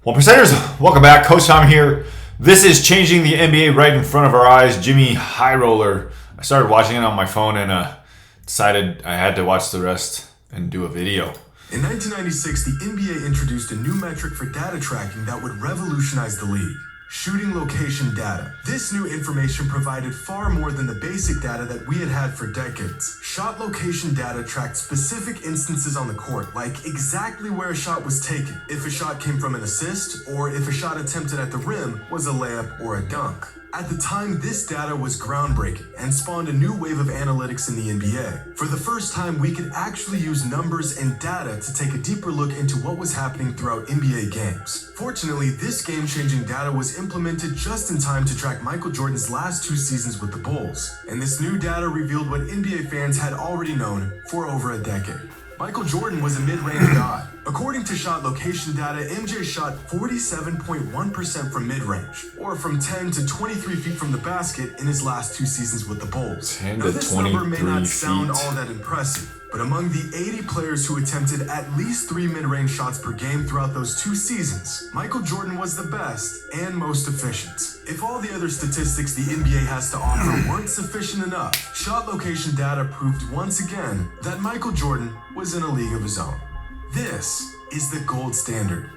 Well, percenters, welcome back. Coach Tom here. This is changing the NBA right in front of our eyes. jxmyhighroller. I started watching it on my phone and decided I had to watch the rest and do a video. In 1996, the NBA introduced a new metric for data tracking that would revolutionize the league: shooting location data. This new information provided far more than the basic data that we had had for decades. Shot location data tracked specific instances on the court, like exactly where a shot was taken, if a shot came from an assist, or if a shot attempted at the rim was a layup or a dunk. At the time, this data was groundbreaking and spawned a new wave of analytics in the NBA. For the first time, we could actually use numbers and data to take a deeper look into what was happening throughout NBA games. Fortunately, this game-changing data was implemented just in time to track Michael Jordan's last 2 seasons with the Bulls. And this new data revealed what NBA fans had already known for over a decade. Michael Jordan was a mid-range god. According to shot location data, MJ shot 47.1% from mid-range, or from 10 to 23 feet from the basket in his last 2 seasons with the Bulls. 10 now, to this 23 number may not sound feet. all that impressive, but among the 80 players who attempted at least 3 mid-range shots per game throughout those 2 seasons, Michael Jordan was the best and most efficient. If all the other statistics the NBA has to offer weren't sufficient enough, shot location data proved once again that Michael Jordan was in a league of his own. This is the gold standard.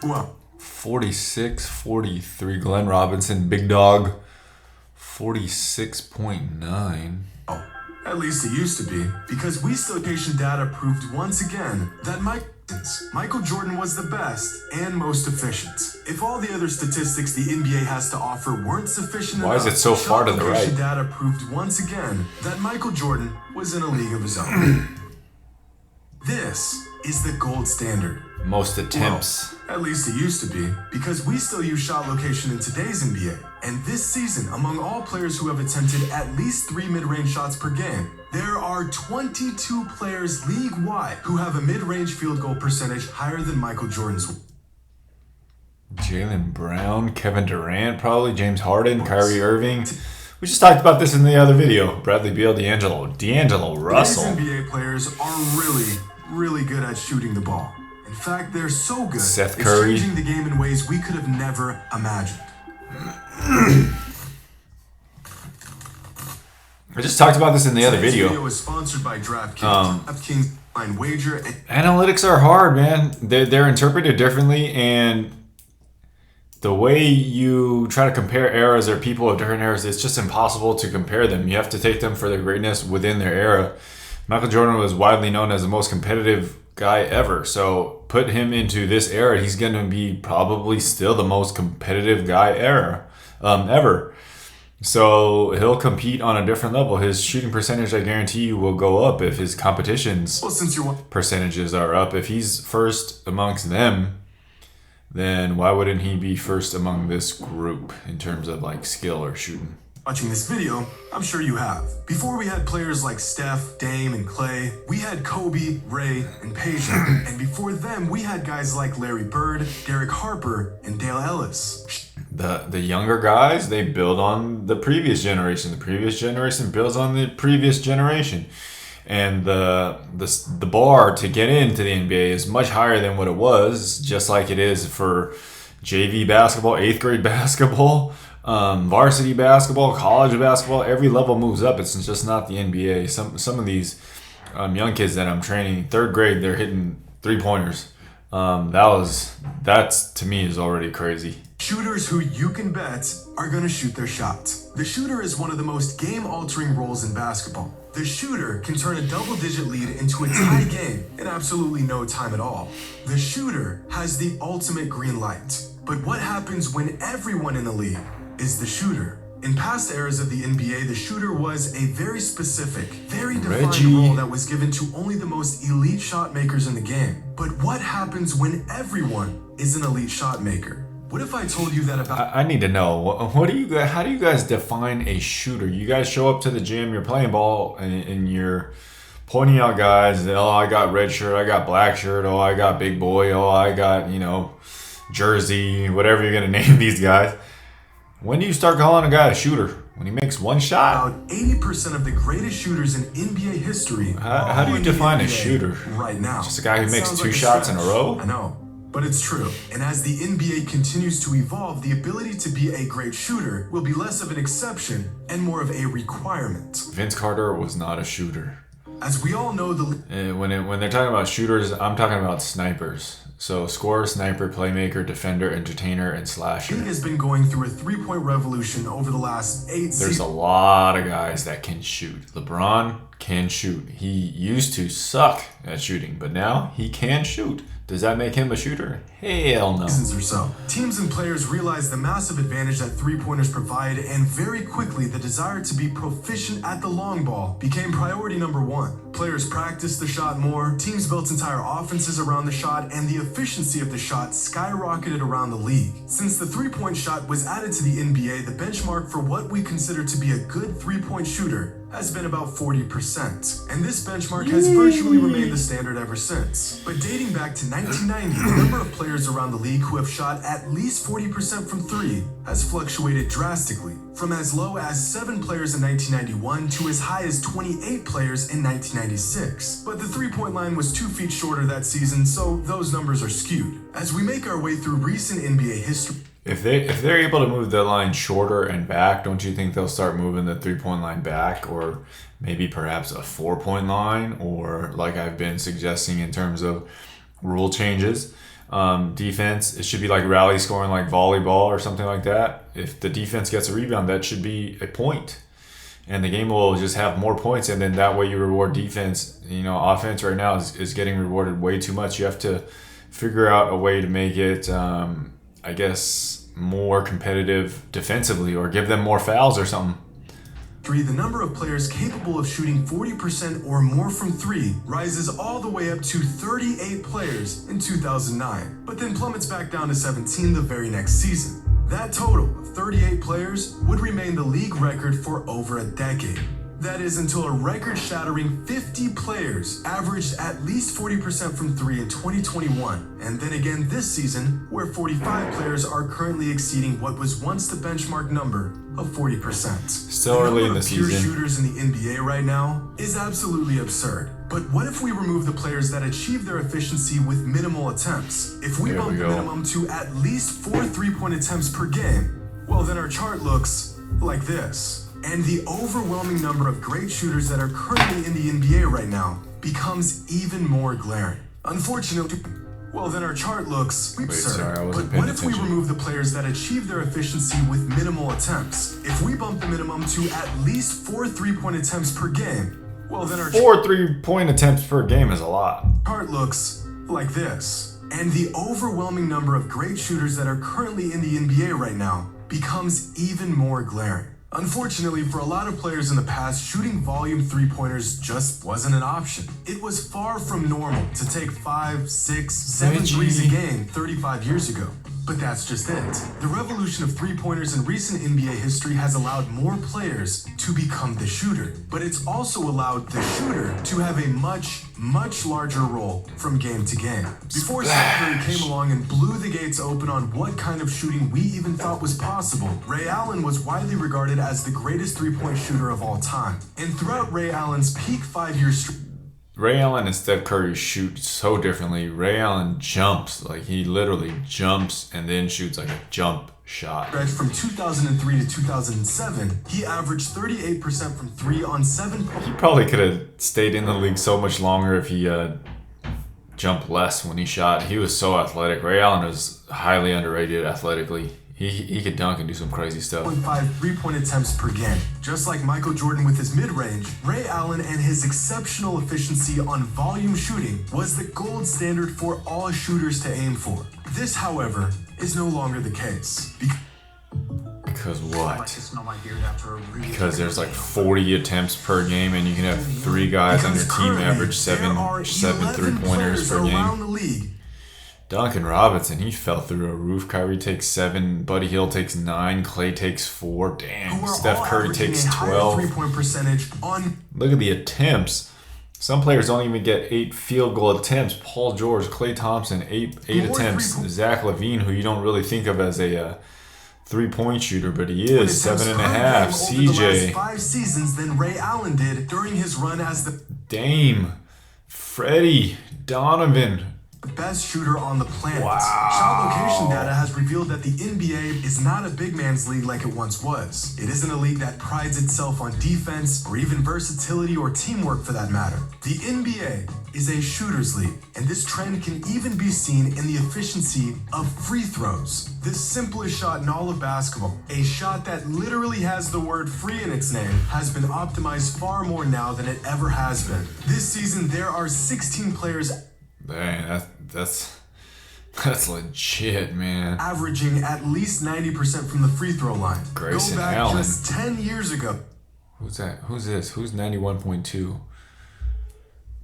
Well, 46-43. Glenn Robinson, big dog. 46.9. at least it used to be, because we still location data proved once again that Michael Jordan was the best and most efficient. If all the other statistics the NBA has to offer weren't sufficient enough, Why is it so far to the right? data proved once again that Michael Jordan was in a league of his own. This is the gold standard. Most attempts. Well, at least it used to be, because we still use shot location in today's NBA. And this season, among all players who have attempted at least 3 mid-range shots per game, there are 22 players league-wide who have a mid-range field goal percentage higher than Michael Jordan's. Jaylen Brown, Kevin Durant, probably James Harden, Kyrie Irving. We just talked about this in the other video. Bradley Beal, D'Angelo Russell. Today's NBA players are really good at shooting the ball. In fact, they're so good, Seth it's Curry. changing the game in ways we could have never imagined. I just talked about this in the other Today's video. video was sponsored by DraftKings. DraftKings line wager. Analytics are hard, man. They're interpreted differently, and the way you try to compare eras or people of different eras, it's just impossible to compare them. You have to take them for their greatness within their era. Michael Jordan was widely known as the most competitive guy ever. So put him into this era, he's going to be probably still the most competitive guy ever. So he'll compete on a different level. His shooting percentage, I guarantee you, will go up if his competition's percentages are up. If he's first amongst them, then why wouldn't he be first among this group in terms of like skill or shooting? Watching this video, I'm sure you have. Before we had players like Steph, Dame, and Clay, we had Kobe, Ray, and Peyton. And before them, we had guys like Larry Bird, Derek Harper, and Dale Ellis. The younger guys, they build on the previous generation. The previous generation builds on the previous generation. And the bar to get into the NBA is much higher than what it was, just like it is for JV basketball, 8th grade basketball, varsity basketball, college basketball. Every level moves up. It's just not the NBA. Some of these young kids that I'm training, 3rd grade, they're hitting 3-pointers. That's to me is already crazy. Shooters who you can bet are going to shoot their shots. The shooter is one of the most game-altering roles in basketball. The shooter can turn a double-digit lead into a tie game in absolutely no time at all. The shooter has the ultimate green light. But what happens when everyone in the league is the shooter? In past eras of the NBA, the shooter was a very specific, very defined role that was given to only the most elite shot makers in the game. But what happens when everyone is an elite shot maker? What if I told you that about... I need to know, how do you guys define a shooter? You guys show up to the gym, you're playing ball, and you're pointing out guys, oh, I got red shirt, I got black shirt, oh, I got big boy, oh, I got, jersey, whatever you're going to name these guys. When do you start calling a guy a shooter? When he makes one shot? About 80% of the greatest shooters in NBA history. How do you define a shooter? Right now. Just a guy who makes 2 shots in a row? I know. But it's true. And as the NBA continues to evolve, the ability to be a great shooter will be less of an exception and more of a requirement. Vince Carter was not a shooter. As we all know, when they're talking about shooters, I'm talking about snipers. So scorer, sniper, playmaker, defender, entertainer, and slasher. League has been going through a three-point revolution over the last 8 seasons. There's a lot of guys that can shoot. LeBron can shoot. He used to suck at shooting, but now he can shoot. Does that make him a shooter? Hell no. Seasons or so. Teams and players realized the massive advantage that three-pointers provide, and very quickly the desire to be proficient at the long ball became priority number one. Players practiced the shot more, teams built entire offenses around the shot, and the efficiency of the shot skyrocketed around the league. Since the three-point shot was added to the NBA, the benchmark for what we consider to be a good three-point shooter has been about 40%, and this benchmark has virtually remained the standard ever since. But dating back to 1990, the number of players around the league who have shot at least 40% from three has fluctuated drastically, from as low as 7 players in 1991 to as high as 28 players in 1996. But the three-point line was 2 feet shorter that season, so those numbers are skewed. As we make our way through recent NBA history, If they're able to move the line shorter and back, don't you think they'll start moving the 3-point line back, or maybe perhaps a 4-point line, or like I've been suggesting in terms of rule changes, defense, it should be like rally scoring, like volleyball or something like that. If the defense gets a rebound, that should be a point, and the game will just have more points, and then that way you reward defense. Offense right now is getting rewarded way too much. You have to figure out a way to make it I guess, more competitive defensively, or give them more fouls or something. the number of players capable of shooting 40% or more from three rises all the way up to 38 players in 2009, but then plummets back down to 17 the very next season. That total of 38 players would remain the league record for over a decade. That is until a record-shattering 50 players averaged at least 40% from three in 2021, and then again this season, where 45 players are currently exceeding what was once the benchmark number of 40%. Still early in the season. The number of pure shooters in the NBA right now is absolutely absurd. But what if we remove the players that achieve their efficiency with minimal attempts? If we bump the minimum to at least 4 3-point attempts per game, well then our chart looks like this. And the overwhelming number of great shooters that are currently in the NBA right now becomes even more glaring. Unfortunately, well then our chart looks absurd. But what if we remove the players that achieve their efficiency with minimal attempts? If we bump the minimum to at least 4 3-point attempts per game, well then our 4 3-point attempts per game is a lot. Chart looks like this. And the overwhelming number of great shooters that are currently in the NBA right now becomes even more glaring. Unfortunately, for a lot of players in the past, shooting volume three-pointers just wasn't an option. It was far from normal to take 5, 6, 7 threes a game 35 years ago. But that's just it. The revolution of three-pointers in recent NBA history has allowed more players to become the shooter. But it's also allowed the shooter to have a much, much larger role from game to game. Before Steph Curry came along and blew the gates open on what kind of shooting we even thought was possible, Ray Allen was widely regarded as the greatest three-point shooter of all time. And throughout Ray Allen's peak 5-year streak, Ray Allen and Steph Curry shoot so differently. Ray Allen jumps, like he literally jumps and then shoots like a jump shot. From 2003 to 2007, he averaged 38% from three on 7. He probably could have stayed in the league so much longer if he jumped less when he shot. He was so athletic. Ray Allen was highly underrated athletically. He could dunk and do some crazy stuff. 0.5 3-point attempts per game. Just like Michael Jordan with his mid-range, Ray Allen and his exceptional efficiency on volume shooting was the gold standard for all shooters to aim for. This, however, is no longer the case. Because what? Because there's like 40 attempts per game, and you can have 3 guys on your team average 7 3-pointers per game. Duncan Robinson, he fell through a roof. Kyrie takes 7, Buddy Hield takes 9, Clay takes 4. Damn, Steph Curry takes 12. Look at the attempts. Some players don't even get 8 field goal attempts. Paul George, Klay Thompson, 8 attempts. Zach LaVine, who you don't really think of as a 3-point shooter, but he is 7.5. CJ, 5 seasons than Ray Allen did during his run as the Dame, Freddie, Donovan, the best shooter on the planet. Wow. Shot location data has revealed that the NBA is not a big man's league like it once was. It isn't a league that prides itself on defense or even versatility or teamwork for that matter. The NBA is a shooter's league, and this trend can even be seen in the efficiency of free throws. The simplest shot in all of basketball, a shot that literally has the word free in its name, has been optimized far more now than it ever has been. This season, there are 16 players Dang, that's legit, man. averaging at least 90% from the free throw line. Grayson Go back Allen. just 10 years ago. Who's that? Who's this? Who's 91.2?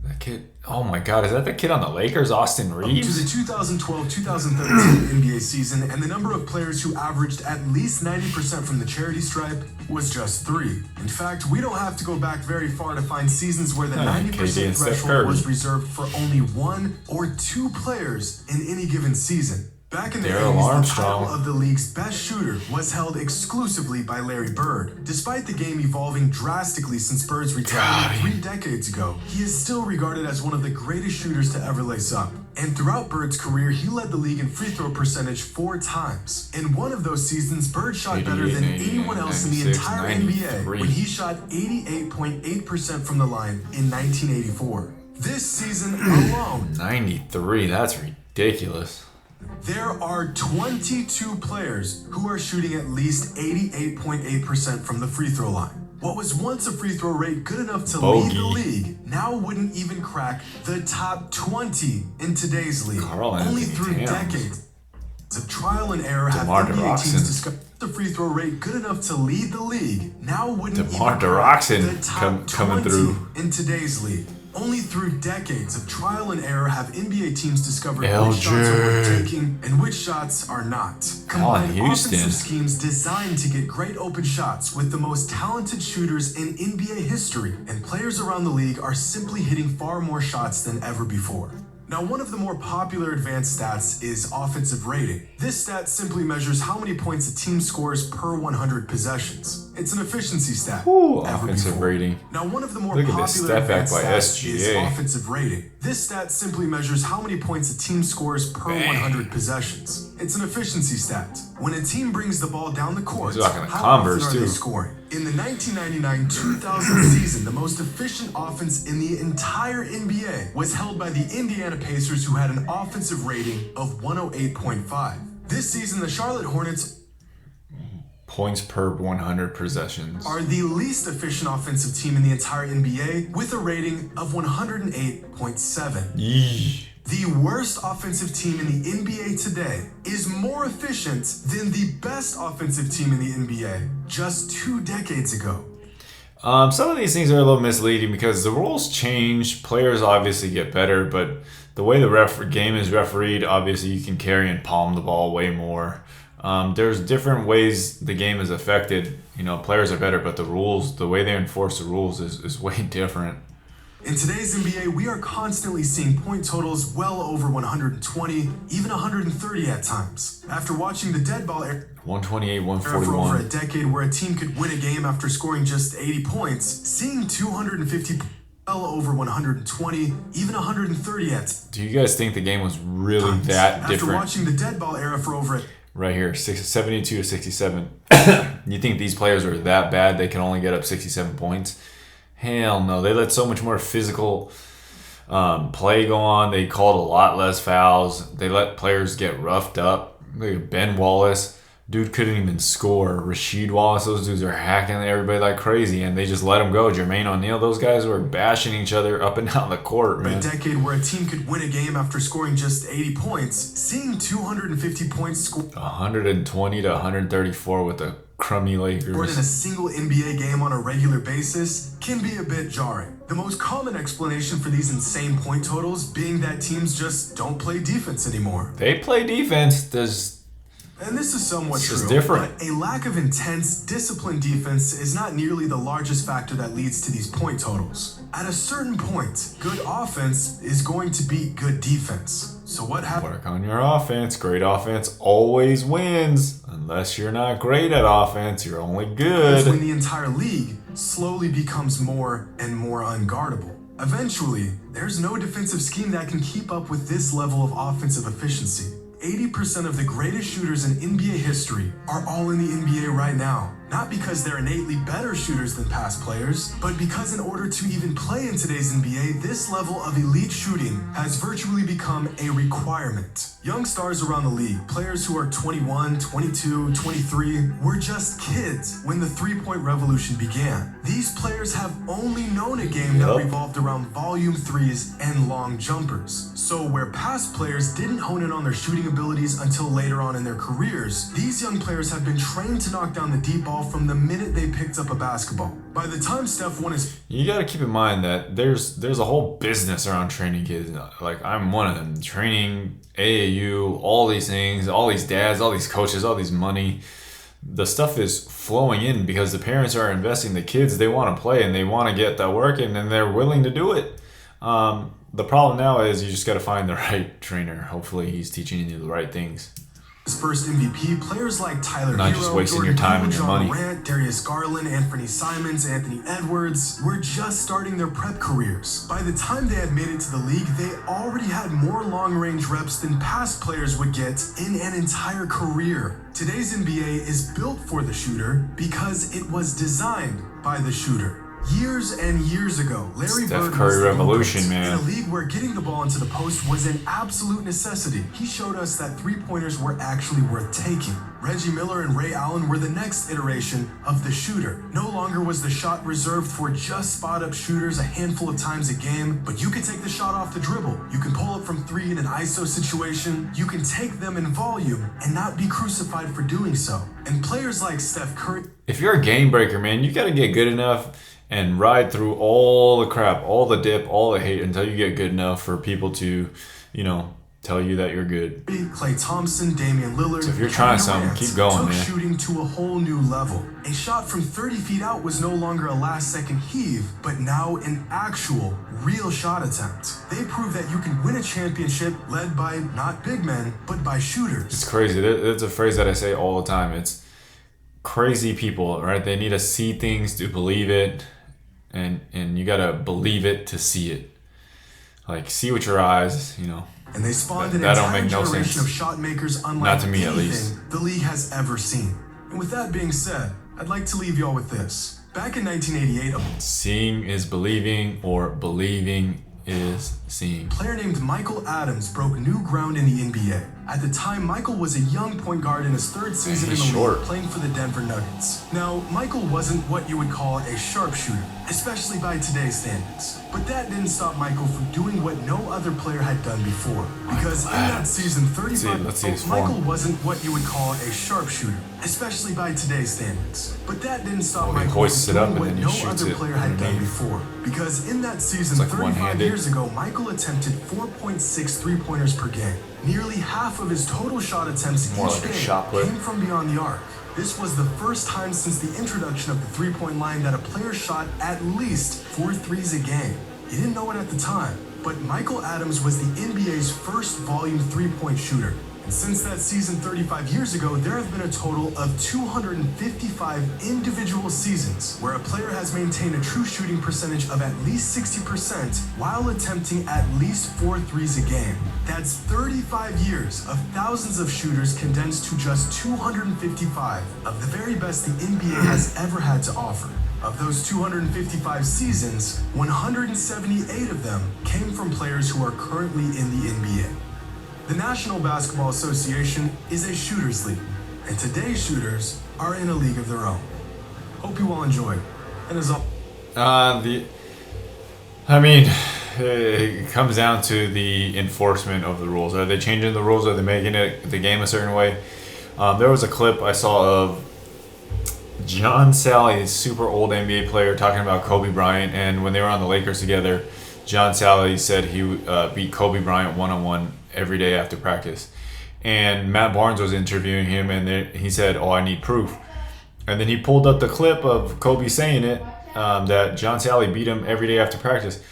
That kid. Oh my God, is that the kid on the Lakers, Austin To Reeves? the 2012-2013 NBA season, and the number of players who averaged at least 90% from the charity stripe was just 3. In fact, we don't have to go back very far to find seasons where the KD 90% and Steph threshold Curry. was reserved for only 1 or 2 players in any given season. Back in the Daryl 80s, the Armstrong. title of the league's best shooter was held exclusively by Larry Bird. Despite the game evolving drastically since Bird's retirement 3 decades ago, he is still regarded as one of the greatest shooters to ever lace up. And throughout Bird's career, he led the league in free throw percentage 4 times. In one of those seasons, Bird shot better 88, than 88, anyone else in the 96, entire 93. NBA when he shot 88.8% from the line in 1984. This season alone, 93. That's ridiculous. there are 22 players who are shooting at least 88.8% from the free throw line. What was once a free throw rate good enough to lead the Bogey. league now wouldn't even crack the top 20 in today's league. Carl Only Anthony through Towns. decades of trial and error have DeMar NBA DeRozan. teams discovered the free throw rate good enough to lead the league now wouldn't DeMar even crack DeRozan the top coming 20 through. in today's league. Only through decades of trial and error have NBA teams discovered which LJ. shots are worth taking and which shots are not. Combine Houston. offensive schemes designed to get great open shots with the most talented shooters in NBA history, and players around the league are simply hitting far more shots than ever before. Now, one of the more popular advanced stats is offensive rating. This stat simply measures how many points a team scores per 100 possessions. It's an efficiency stat. Ooh, Ever offensive before. rating. Now, one of the more Look at this popular step back advanced by stats is SGA. offensive rating. This stat simply measures how many points a team scores per Bang. 100 possessions. It's an efficiency stat. When a team brings the ball down the court, He's rocking a how Converse, often are they too. scoring? In the 1999-2000 season, the most efficient offense in the entire NBA was held by the Indiana Pacers, who had an offensive rating of 108.5. This season, the Charlotte Hornets Points per 100 possessions. are the least efficient offensive team in the entire NBA with a rating of 108.7. Yee. The worst offensive team in the NBA today is more efficient than the best offensive team in the NBA just 2 decades ago. Some of these things are a little misleading because the rules change. Players obviously get better, but the way the game is refereed, obviously you can carry and palm the ball way more. There's different ways the game is affected. You know, players are better, but the rules, the way they enforce the rules is way different. In today's NBA, we are constantly seeing point totals well over 120, even 130 at times. After watching the dead ball era 128, for over a 141. decade where a team could win a game after scoring just 80 points, seeing 250 well over 120, even 130 at Do you guys think the game was really times. that After different? watching the dead ball era for over a Right here, 72 to 67. You think these players are that bad they can only get up 67 points? Hell no. They let so much more physical play go on. They called a lot less fouls. They let players get roughed up. Look at Ben Wallace. Dude couldn't even score. Rasheed Wallace, those dudes are hacking everybody like crazy, and they just let him go. Jermaine O'Neal, those guys were bashing each other up and down the court, a man. decade where a team could win a game after scoring just 80 points, seeing 250 points scored 120 to 134 with the crummy in a Lakers. single NBA game on a regular basis can be a bit jarring. The most common explanation for these insane point totals being that teams just don't play defense anymore. They play defense. And this is somewhat It's true, just different. but a lack of intense, disciplined defense is not nearly the largest factor that leads to these point totals. At a certain point, good offense is going to beat good defense. So what happens Work on your offense. Great offense always wins. Unless you're not great at offense, you're only when good. the entire league slowly becomes more and more unguardable? Eventually, There's no defensive scheme that can keep up with this level of offensive efficiency. 80% of the greatest shooters in NBA history are all in the NBA right now. Not because they're innately better shooters than past players, but because in order to even play in today's NBA, this level of elite shooting has virtually become a requirement. Young stars around the league, players who are 21, 22, 23, were just kids when the three-point revolution began. These players have only known a game that revolved around volume threes and long jumpers. So where past players didn't hone in on their shooting abilities until later on in their careers, these young players have been trained to knock down the deep ball from the minute they picked up a basketball. By the time Steph won his... You got to keep in mind that there's a whole business around training kids. Like, I'm one of them. Training, AAU, all these things, all these dads, all these coaches, all these money. The stuff is flowing in because the parents are investing. The kids, they want to play and they want to get that work in and they're willing to do it. The problem now is you just got to find the right trainer. Hopefully he's teaching you the right things. First MVP, players like Tyler Not Hero, just wasting Jordan your time Poole, and your John money. Morant, Darius Garland, Anthony Simons, Anthony Edwards were just starting their prep careers. By the time they had made it to the league, they already had more long-range reps than past players would get in an entire career. Today's NBA is built for the shooter because it was designed by the shooter. Years and years ago, Larry Steph Bird Curry was the revolution, blueprint. man. In a league where getting the ball into the post was an absolute necessity, he showed us that three-pointers were actually worth taking. Reggie Miller and Ray Allen were the next iteration of the shooter. No longer was the shot reserved for just spot-up shooters a handful of times a game, but you can take the shot off the dribble. You can pull up from three in an ISO situation. You can take them in volume and not be crucified for doing so. And players like Steph Curry... If you're a game breaker, man, you got to get good enough and ride through all the crap, all the dip, all the hate until you get good enough for people to, tell you that you're good. Klay Thompson, Damian Lillard, So if you're trying something, keep going, took man. shooting to a whole new level. A shot from 30 feet out was no longer a last-second heave, but now an actual, real shot attempt. They prove that you can win a championship led by not big men, but by shooters. It's crazy. There's a phrase that I say all the time. It's crazy people, right? They need to see things to believe it, and you got to believe it to see it. Like, see with your eyes, And they spawned an That don't entire make no generation sense. of shot makers unlike Not to me, at anything least. the league has ever seen. And with that being said, I'd like to leave y'all with this. Back in 1988, Seeing is believing, or believing is seeing. a player named Michael Adams broke new ground in the NBA. At the time, Michael was a young point guard in his third season in he's the short. league, playing for the Denver Nuggets. Now, Michael wasn't what you would call a sharpshooter, especially by today's standards. But that didn't stop Michael from doing what no other player had done before. Because in that season, 35, Let's see his Michael form. wasn't what you would call a sharpshooter, especially by today's standards. But that didn't stop he Michael hoists from it up doing and what then he no shoots other it player had done underneath. before. Because in that season, It's like 35 one-handed. years ago, Michael attempted 4.6 three-pointers per game. Nearly half of his total shot attempts More each like a game shot put. came from beyond the arc. This was the first time since the introduction of the three-point line that a player shot at least 4 threes a game. You didn't know it at the time, but Michael Adams was the NBA's first volume three-point shooter. And since that season 35 years ago, there have been a total of 255 individual seasons where a player has maintained a true shooting percentage of at least 60% while attempting at least 4 threes a game. That's 35 years of thousands of shooters condensed to just 255 of the very best the NBA has ever had to offer. Of those 255 seasons, 178 of them came from players who are currently in the NBA. The National Basketball Association is a shooters league, and today's shooters are in a league of their own. Hope you all enjoy. And as always, It comes down to the enforcement of the rules. Are they changing the rules? Are they making the game a certain way? There was a clip I saw of John Sally, a super old NBA player, talking about Kobe Bryant, and when they were on the Lakers together, John Sally said he beat Kobe Bryant one-on-one every day after practice. And Matt Barnes was interviewing him, and he said, I need proof. And then he pulled up the clip of Kobe saying it, that John Sally beat him every day after practice.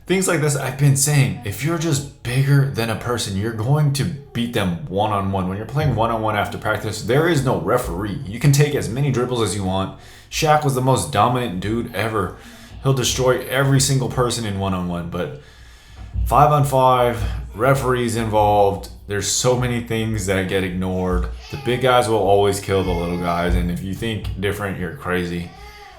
Things like this, I've been saying, if you're just bigger than a person, you're going to beat them one-on-one. When you're playing one-on-one after practice, there is no referee. You can take as many dribbles as you want. Shaq was the most dominant dude ever. He'll destroy every single person in one-on-one, but 5-on-5, referees involved. There's so many things that get ignored. The big guys will always kill the little guys, and if you think different, you're crazy.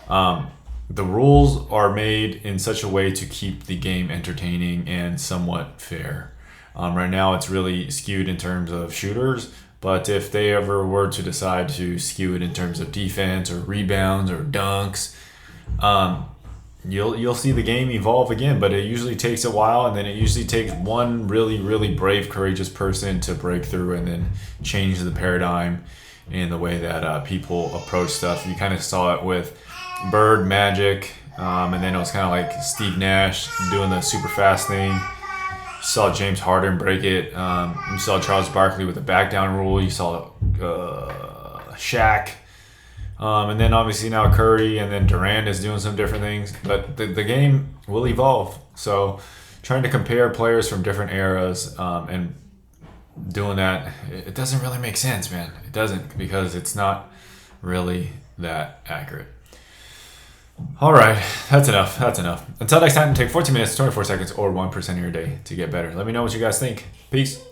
The rules are made in such a way to keep the game entertaining and somewhat fair. Right now, it's really skewed in terms of shooters, but if they ever were to decide to skew it in terms of defense or rebounds or dunks, you'll see the game evolve again. But it usually takes a while, and then it usually takes one really, really brave, courageous person to break through and then change the paradigm in the way that people approach stuff. You kind of saw it with Bird, Magic, and then it was kind of like Steve Nash doing the super fast thing. You saw James Harden break it. You saw Charles Barkley with the back down rule. You saw Shaq. And then obviously now Curry, and then Durant is doing some different things. But the game will evolve. So trying to compare players from different eras and doing that, it doesn't really make sense, man. It doesn't, because it's not really that accurate. All right, that's enough. Until next time, take 14 minutes, 24 seconds, or 1% of your day to get better. Let me know what you guys think. Peace.